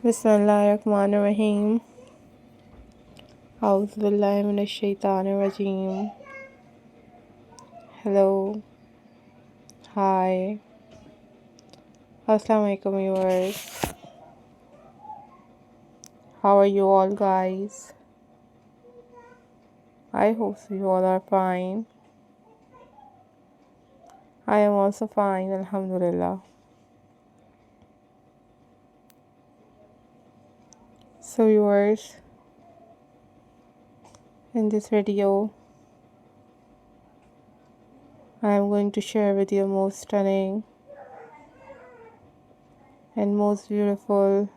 Bismillahirrahmanirrahim. A'udhu billahi minash shaitanir rajeem. Hello. Hi. Assalamu alaikum viewers. How are you all guys? I hope you all are fine. I am also fine, alhamdulillah. So viewers, in this video I am going to share with you most stunning and most beautiful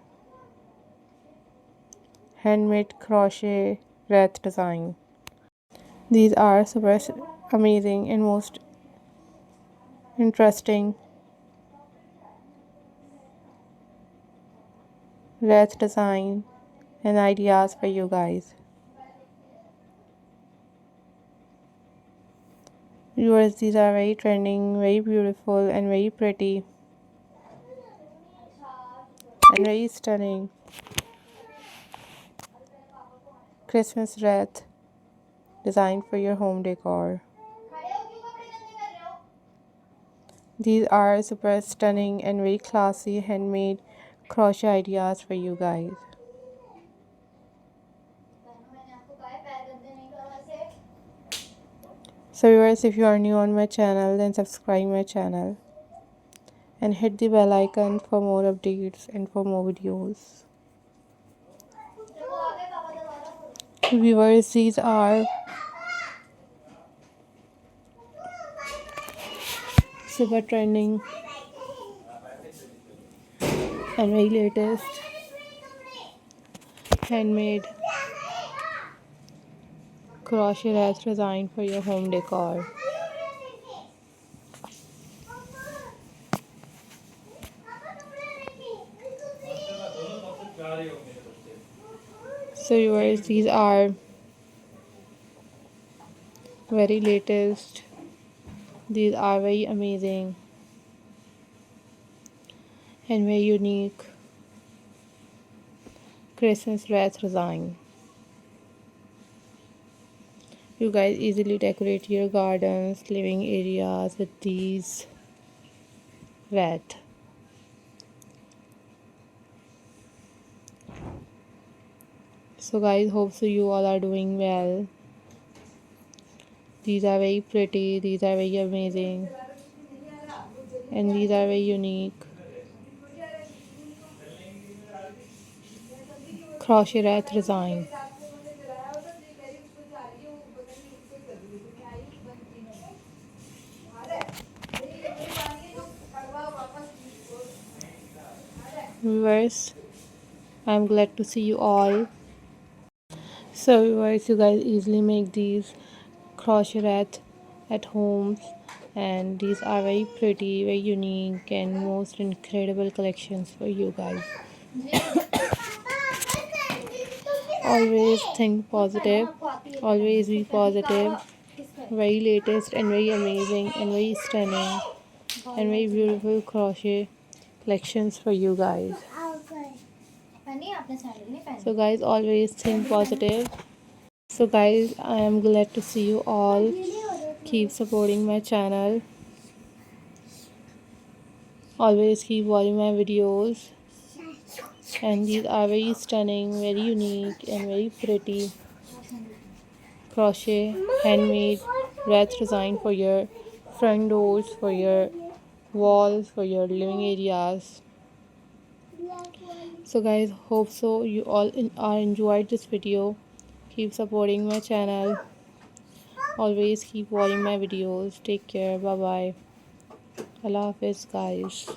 handmade crochet wreath design. These are super amazing and most interesting wreath design and ideas for you guys. Viewers, these are very trending, very beautiful and very pretty and very stunning Christmas wreath designed for your home decor. These are super stunning and very classy handmade crochet ideas for you guys. So viewers, if you are new on my channel, then subscribe my channel and hit the bell icon for more updates and for more videos. Viewers, these are super trending and very latest handmade crochet wreath design for your home decor. So viewers, these are very latest. These are very amazing and very unique Christmas wreath design. You guys easily decorate your gardens, living areas with these wreath. So guys, hope so you all are doing well. These are very pretty, these are very amazing, and these are very unique crochet wreath design. Viewers, I'm glad to see you all. So viewers, you guys easily make these crochet wreath at home, and these are very pretty, very unique and most incredible collections for you guys. Always think positive, always be positive. Very latest and very amazing and very stunning and very beautiful crochet collections for you guys. So guys, always think positive. So guys, I am glad to see you all. Keep supporting my channel. Always keep watching my videos. And these are very stunning, very unique and very pretty crochet handmade wreath design for your front doors, for your walls, for your living areas. So guys, hope so you all are enjoyed this video. Keep supporting my channel. Always keep watching my videos. Take care. Bye bye. Allah Hafiz guys.